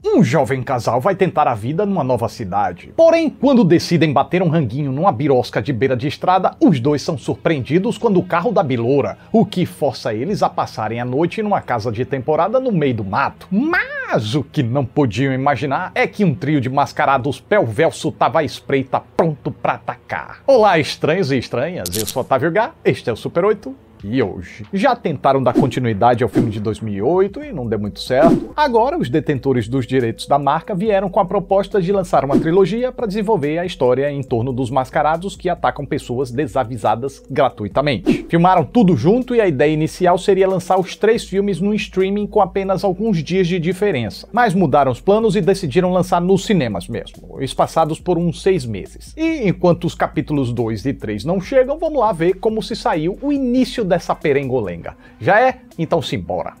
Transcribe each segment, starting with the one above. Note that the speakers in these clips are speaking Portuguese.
Um jovem casal vai tentar a vida numa nova cidade. Porém, quando decidem bater um ranguinho numa birosca de beira de estrada, os dois são surpreendidos quando o carro dá biloura, o que força eles a passarem a noite numa casa de temporada no meio do mato. Mas o que não podiam imaginar é que um trio de mascarados pelvelso tava à espreita, pronto pra atacar. Olá, estranhos e estranhas, eu sou Otávio H, este é o Super 8. E hoje? Já tentaram dar continuidade ao filme de 2008 e não deu muito certo. Agora, os detentores dos direitos da marca vieram com a proposta de lançar uma trilogia para desenvolver a história em torno dos mascarados que atacam pessoas desavisadas gratuitamente. Filmaram tudo junto e a ideia inicial seria lançar os 3 filmes no streaming com apenas alguns dias de diferença. Mas mudaram os planos e decidiram lançar nos cinemas mesmo, espaçados por uns 6 meses. E enquanto os capítulos 2 e 3 não chegam, vamos lá ver como se saiu o início dessa perengolenga. Já é? Então simbora.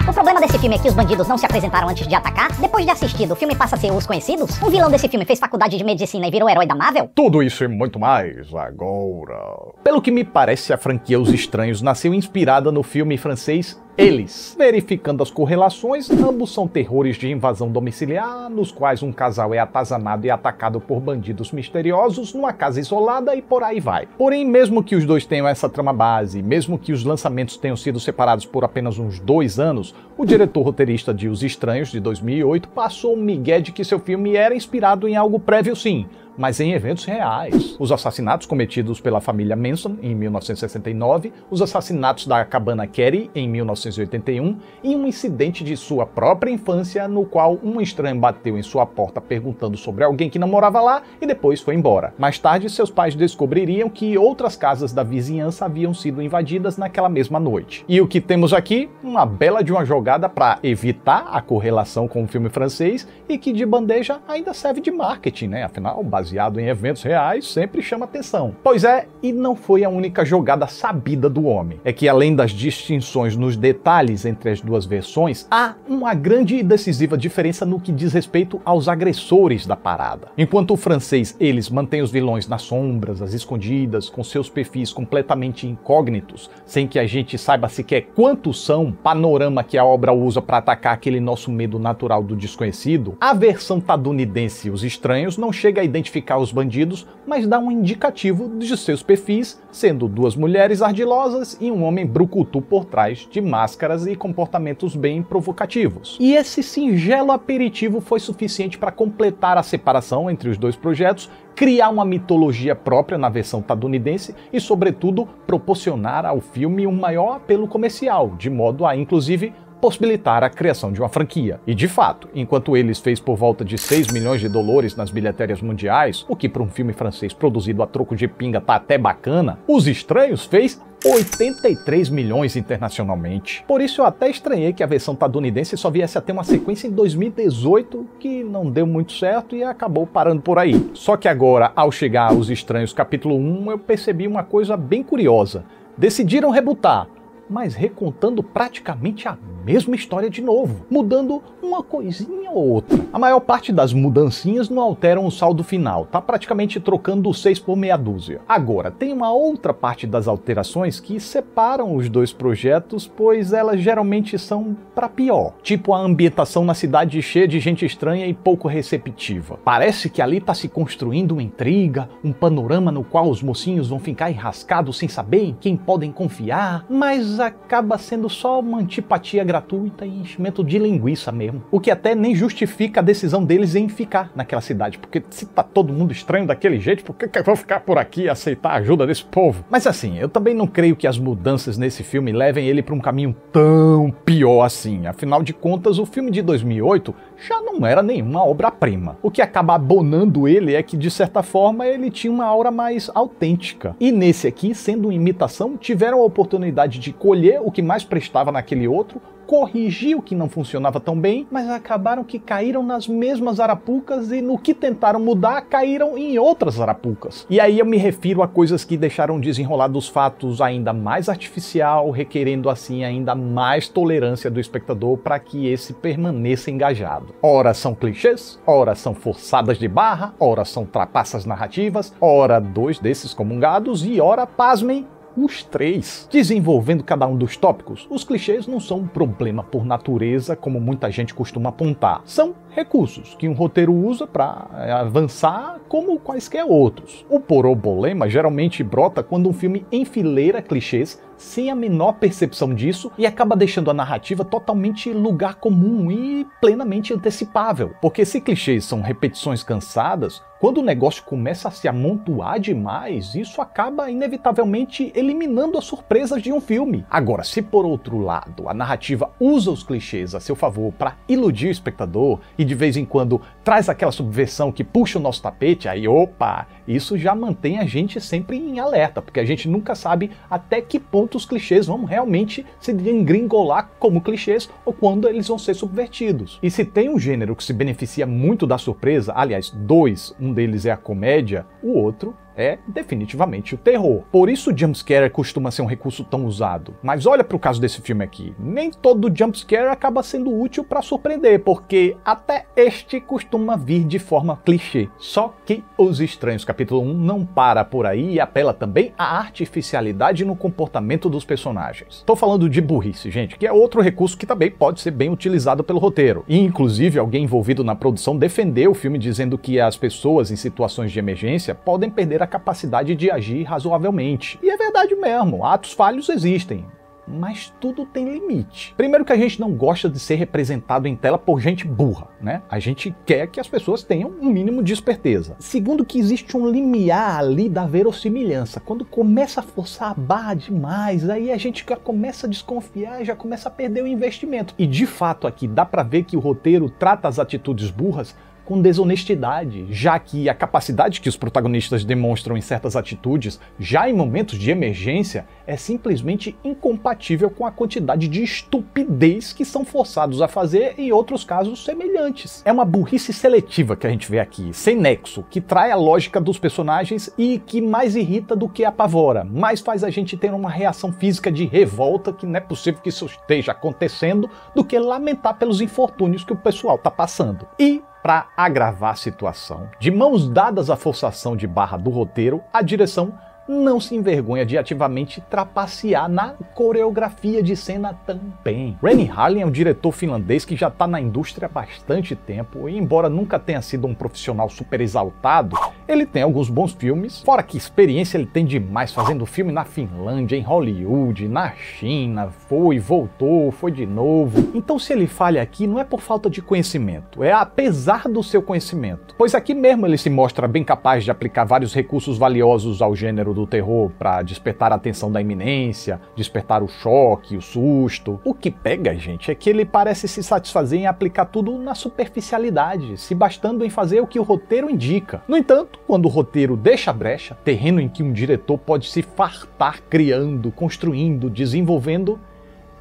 O problema desse filme é que os bandidos não se apresentaram antes de atacar. Depois de assistido, o filme passa a ser Os Conhecidos? Um vilão desse filme fez faculdade de medicina e virou herói da Marvel? Tudo isso e muito mais agora. Pelo que me parece, a franquia Os Estranhos nasceu inspirada no filme francês Eles. Verificando as correlações, ambos são terrores de invasão domiciliar, nos quais um casal é atazanado e atacado por bandidos misteriosos numa casa isolada e por aí vai. Porém, mesmo que os dois tenham essa trama base, mesmo que os lançamentos tenham sido separados por apenas uns 2 anos, o diretor roteirista de Os Estranhos, de 2008, passou um migué de que seu filme era inspirado em algo prévio sim, mas em eventos reais. Os assassinatos cometidos pela família Manson em 1969, os assassinatos da cabana Carey em 1981 e um incidente de sua própria infância no qual um estranho bateu em sua porta perguntando sobre alguém que não morava lá e depois foi embora. Mais tarde, seus pais descobririam que outras casas da vizinhança haviam sido invadidas naquela mesma noite. E o que temos aqui? Uma bela de uma jogada para evitar a correlação com o filme francês e que de bandeja ainda serve de marketing, né? Afinal, baseado em eventos reais, sempre chama atenção. Pois é, e não foi a única jogada sabida do homem. É que além das distinções nos detalhes entre as duas versões, há uma grande e decisiva diferença no que diz respeito aos agressores da parada. Enquanto o francês, eles mantêm os vilões nas sombras, às escondidas, com seus perfis completamente incógnitos, sem que a gente saiba sequer quantos são, panorama que a obra usa para atacar aquele nosso medo natural do desconhecido, a versão estadunidense Os Estranhos não chega a identificar os bandidos, mas dá um indicativo de seus perfis, sendo 2 mulheres ardilosas e um homem brucutu por trás de máscaras e comportamentos bem provocativos. E esse singelo aperitivo foi suficiente para completar a separação entre os 2 projetos, criar uma mitologia própria na versão estadunidense e, sobretudo, proporcionar ao filme um maior apelo comercial, de modo a, inclusive, possibilitar a criação de uma franquia. E de fato, enquanto Eles fez por volta de 6 milhões de dólares nas bilhetérias mundiais, o que para um filme francês produzido a troco de pinga tá até bacana, Os Estranhos fez 83 milhões internacionalmente. Por isso eu até estranhei que a versão estadunidense só viesse a ter uma sequência em 2018, que não deu muito certo e acabou parando por aí. Só que agora, ao chegar aos Estranhos capítulo 1, eu percebi uma coisa bem curiosa. Decidiram rebutar, mas recontando praticamente a mesma história de novo, mudando uma coisinha ou outra. A maior parte das mudancinhas não alteram o saldo final, tá praticamente trocando 6 por meia dúzia. Agora, tem uma outra parte das alterações que separam os 2 projetos, pois elas geralmente são para pior. Tipo a ambientação na cidade cheia de gente estranha e pouco receptiva. Parece que ali tá se construindo uma intriga, um panorama no qual os mocinhos vão ficar enrascados sem saber em quem podem confiar, mas acaba sendo só uma antipatia gratuita e enchimento de linguiça mesmo. O que até nem justifica a decisão deles em ficar naquela cidade, porque se tá todo mundo estranho daquele jeito, por que eu vou ficar por aqui e aceitar a ajuda desse povo? Mas assim, eu também não creio que as mudanças nesse filme levem ele para um caminho tão pior assim. Afinal de contas, o filme de 2008 já não era nenhuma obra-prima. O que acaba abonando ele é que, de certa forma, ele tinha uma aura mais autêntica. E nesse aqui, sendo uma imitação, tiveram a oportunidade de colher o que mais prestava naquele outro, corrigir o que não funcionava tão bem, mas acabaram que caíram nas mesmas arapucas e no que tentaram mudar, caíram em outras arapucas. E aí eu me refiro a coisas que deixaram o desenrolar dos fatos ainda mais artificial, requerendo assim ainda mais tolerância do espectador para que esse permaneça engajado. Ora são clichês, ora são forçadas de barra, ora são trapaças narrativas, ora 2 desses comungados e ora, pasmem, os três, desenvolvendo cada um dos tópicos. Os clichês não são um problema por natureza, como muita gente costuma apontar. São recursos que um roteiro usa para avançar como quaisquer outros. O problema geralmente brota quando um filme enfileira clichês sem a menor percepção disso e acaba deixando a narrativa totalmente lugar comum e plenamente antecipável. Porque se clichês são repetições cansadas, quando o negócio começa a se amontoar demais, isso acaba inevitavelmente eliminando as surpresas de um filme. Agora, se por outro lado a narrativa usa os clichês a seu favor para iludir o espectador e de vez em quando traz aquela subversão que puxa o nosso tapete, aí opa, isso já mantém a gente sempre em alerta, porque a gente nunca sabe até que ponto os clichês vão realmente se engringolar como clichês ou quando eles vão ser subvertidos. E se tem um gênero que se beneficia muito da surpresa, aliás, dois, um deles é a comédia, o outro é definitivamente o terror. Por isso o jumpscare costuma ser um recurso tão usado. Mas olha para o caso desse filme aqui. Nem todo jumpscare acaba sendo útil para surpreender, porque até este costuma vir de forma clichê. Só que Os Estranhos capítulo 1 não para por aí e apela também à artificialidade no comportamento dos personagens. Estou falando de burrice, gente, que é outro recurso que também pode ser bem utilizado pelo roteiro. E inclusive alguém envolvido na produção defendeu o filme dizendo que as pessoas em situações de emergência podem perder a capacidade de agir razoavelmente. E é verdade mesmo, atos falhos existem. Mas tudo tem limite. Primeiro que a gente não gosta de ser representado em tela por gente burra, né? A gente quer que as pessoas tenham um mínimo de esperteza. Segundo que existe um limiar ali da verossimilhança. Quando começa a forçar a barra demais, aí a gente já começa a desconfiar, já começa a perder o investimento. E de fato aqui dá pra ver que o roteiro trata as atitudes burras com desonestidade, já que a capacidade que os protagonistas demonstram em certas atitudes, já em momentos de emergência, é simplesmente incompatível com a quantidade de estupidez que são forçados a fazer em outros casos semelhantes. É uma burrice seletiva que a gente vê aqui, sem nexo, que trai a lógica dos personagens e que mais irrita do que apavora, mais faz a gente ter uma reação física de revolta, que não é possível que isso esteja acontecendo, do que lamentar pelos infortúnios que o pessoal está passando. E para agravar a situação, de mãos dadas à forçação de barra do roteiro, a direção não se envergonha de ativamente trapacear na coreografia de cena também. Renny Harlin é um diretor finlandês que já está na indústria há bastante tempo e, embora nunca tenha sido um profissional super exaltado, ele tem alguns bons filmes, fora que experiência ele tem demais fazendo filme na Finlândia, em Hollywood, na China, foi, voltou, foi de novo. Então se ele falha aqui não é por falta de conhecimento, é apesar do seu conhecimento, pois aqui mesmo ele se mostra bem capaz de aplicar vários recursos valiosos ao gênero do terror para despertar a atenção da iminência, despertar o choque, o susto. O que pega, gente, é que ele parece se satisfazer em aplicar tudo na superficialidade, se bastando em fazer o que o roteiro indica. No entanto, quando o roteiro deixa brecha, terreno em que um diretor pode se fartar criando, construindo, desenvolvendo,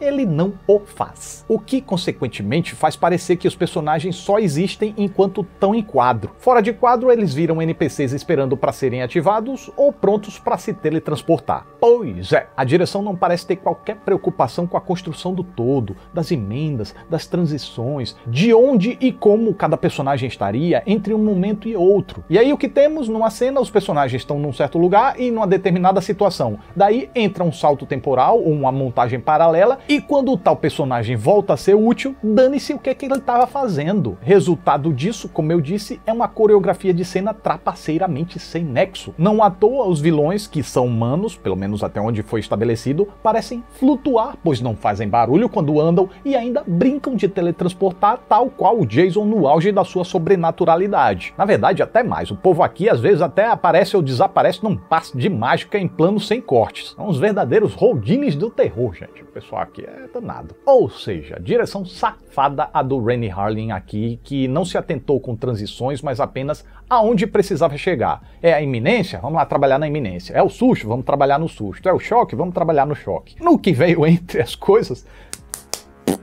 ele não o faz. O que, consequentemente, faz parecer que os personagens só existem enquanto estão em quadro. Fora de quadro, eles viram NPCs esperando para serem ativados ou prontos para se teletransportar. Pois é, a direção não parece ter qualquer preocupação com a construção do todo, das emendas, das transições, de onde e como cada personagem estaria entre um momento e outro. E aí o que temos numa cena, os personagens estão num certo lugar e numa determinada situação. Daí entra um salto temporal ou uma montagem paralela. E quando o tal personagem volta a ser útil, dane-se o que ele estava fazendo. Resultado disso, como eu disse, é uma coreografia de cena trapaceiramente sem nexo. Não à toa, os vilões, que são humanos, pelo menos até onde foi estabelecido, parecem flutuar, pois não fazem barulho quando andam e ainda brincam de teletransportar, tal qual o Jason no auge da sua sobrenaturalidade. Na verdade, até mais. O povo aqui às vezes até aparece ou desaparece num passe de mágica em plano sem cortes. São os verdadeiros Houdines do terror, gente. O pessoal aqui é danado. Ou seja, direção safada a do Renny Harlin aqui, que não se atentou com transições, mas apenas aonde precisava chegar. É a iminência? Vamos lá trabalhar na iminência. É o susto? Vamos trabalhar no susto. É o choque? Vamos trabalhar no choque. No que veio entre as coisas,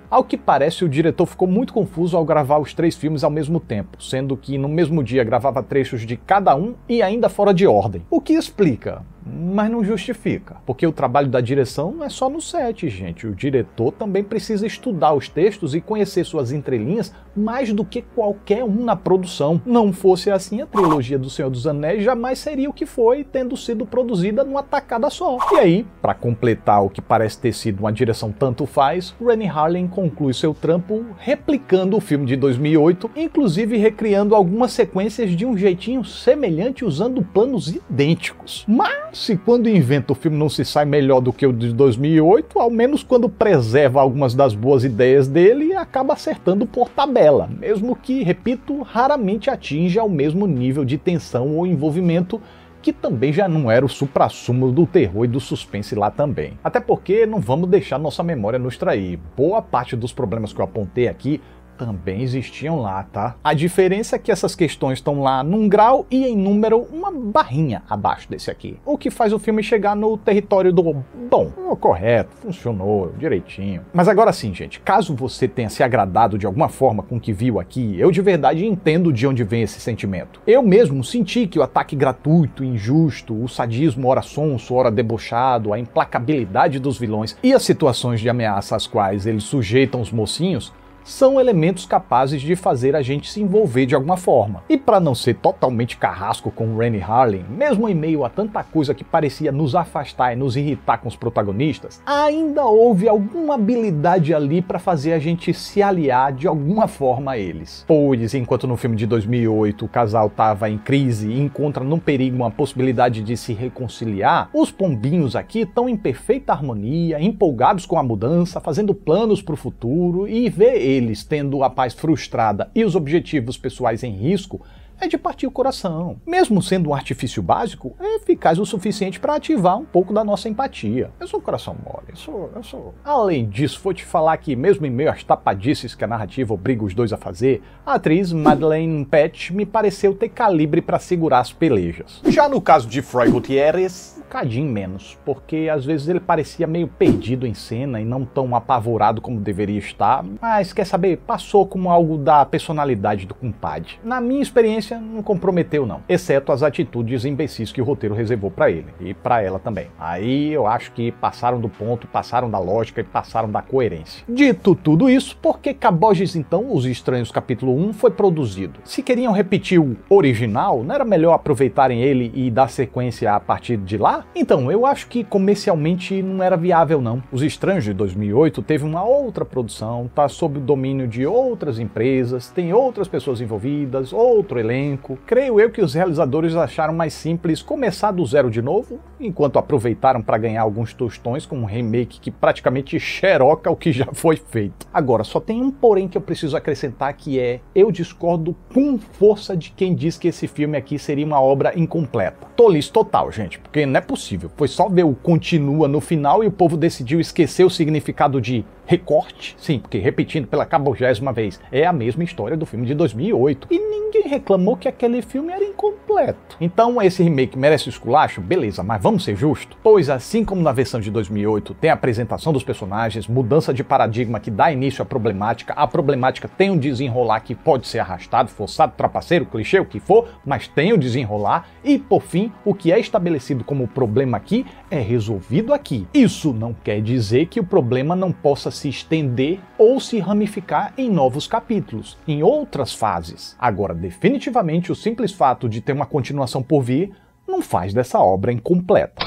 ao que parece, o diretor ficou muito confuso ao gravar os 3 filmes ao mesmo tempo, sendo que no mesmo dia gravava trechos de cada um e ainda fora de ordem. O que explica, mas não justifica, porque o trabalho da direção não é só no set, gente. O diretor também precisa estudar os textos e conhecer suas entrelinhas mais do que qualquer um na produção. Não fosse assim, a trilogia do Senhor dos Anéis jamais seria o que foi, tendo sido produzida numa tacada só. E aí, para completar o que parece ter sido uma direção tanto faz, Renny Harlin conclui seu trampo replicando o filme de 2008, inclusive recriando algumas sequências de um jeitinho semelhante usando planos idênticos. Mas se quando inventa o filme não se sai melhor do que o de 2008, ao menos quando preserva algumas das boas ideias dele, acaba acertando por tabela, mesmo que, repito, raramente atinja ao mesmo nível de tensão ou envolvimento que também já não era o suprassumo do terror e do suspense lá também. Até porque não vamos deixar nossa memória nos trair. Boa parte dos problemas que eu apontei aqui também existiam lá, tá? A diferença é que essas questões estão lá num grau e em número uma barrinha abaixo desse aqui. O que faz o filme chegar no território do bom, correto, funcionou direitinho. Mas agora sim, gente, caso você tenha se agradado de alguma forma com o que viu aqui, eu de verdade entendo de onde vem esse sentimento. Eu mesmo senti que o ataque gratuito, injusto, o sadismo ora sonso, ora debochado, a implacabilidade dos vilões e as situações de ameaça às quais eles sujeitam os mocinhos são elementos capazes de fazer a gente se envolver de alguma forma. E para não ser totalmente carrasco com Renny Harlin, mesmo em meio a tanta coisa que parecia nos afastar e nos irritar com os protagonistas, ainda houve alguma habilidade ali para fazer a gente se aliar de alguma forma a eles. Pois, enquanto no filme de 2008 o casal estava em crise e encontra num perigo uma possibilidade de se reconciliar, os pombinhos aqui estão em perfeita harmonia, empolgados com a mudança, fazendo planos para o futuro, e ver eles tendo a paz frustrada e os objetivos pessoais em risco é de partir o coração. Mesmo sendo um artifício básico, é eficaz o suficiente para ativar um pouco da nossa empatia. Eu sou um coração mole, eu sou. Além disso, vou te falar que mesmo em meio às tapadices que a narrativa obriga os dois a fazer, a atriz Madeleine Petsch me pareceu ter calibre para segurar as pelejas. Já no caso de Froy Gutierrez, um cadinho menos, porque às vezes ele parecia meio perdido em cena e não tão apavorado como deveria estar, mas quer saber, passou como algo da personalidade do compadre. Na minha experiência, não comprometeu não, exceto as atitudes imbecis que o roteiro reservou pra ele, e pra ela também. Aí eu acho que passaram do ponto, passaram da lógica e passaram da coerência. Dito tudo isso, por que Caboges então, Os Estranhos capítulo 1 foi produzido? Se queriam repetir o original, não era melhor aproveitarem ele e dar sequência a partir de lá? Então, eu acho que comercialmente não era viável não. Os Estranhos de 2008 teve uma outra produção, tá sob o domínio de outras empresas, tem outras pessoas envolvidas, outro elenco. Creio eu que os realizadores acharam mais simples começar do zero de novo, enquanto aproveitaram para ganhar alguns tostões com um remake que praticamente xeroca o que já foi feito. Agora, só tem um porém que eu preciso acrescentar, que é: eu discordo com força de quem diz que esse filme aqui seria uma obra incompleta. Tolice total, gente, porque não é possível. Foi só ver o continua no final e o povo decidiu esquecer o significado de recorte. Sim, porque, repetindo pela 40ª vez, é a mesma história do filme de 2008. E ninguém reclamou que aquele filme era incompleto. Então esse remake merece esculacho? Beleza, mas vamos ser justos? Pois assim como na versão de 2008 tem a apresentação dos personagens, mudança de paradigma que dá início à problemática, a problemática tem um desenrolar que pode ser arrastado, forçado, trapaceiro, clichê, o que for, mas tem o desenrolar, e por fim, o que é estabelecido como problema aqui é resolvido aqui. Isso não quer dizer que o problema não possa se estender ou se ramificar em novos capítulos, em outras fases. Agora, definitivamente, o simples fato de ter uma continuação por vir não faz dessa obra incompleta.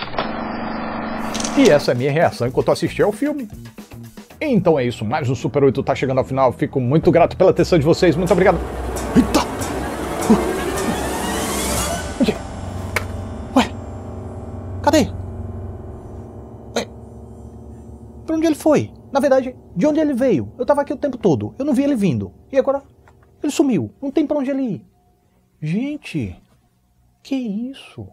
E essa é a minha reação enquanto assisti ao filme. Então é isso, mais um Super 8 tá chegando ao final. Fico muito grato pela atenção de vocês, muito obrigado. Eita! Onde? Ué? Cadê? Ué? Pra onde ele foi? Na verdade, de onde ele veio? Eu tava aqui o tempo todo, eu não vi ele vindo. E agora? Ele sumiu, não tem pra onde ele ir. Gente, que isso?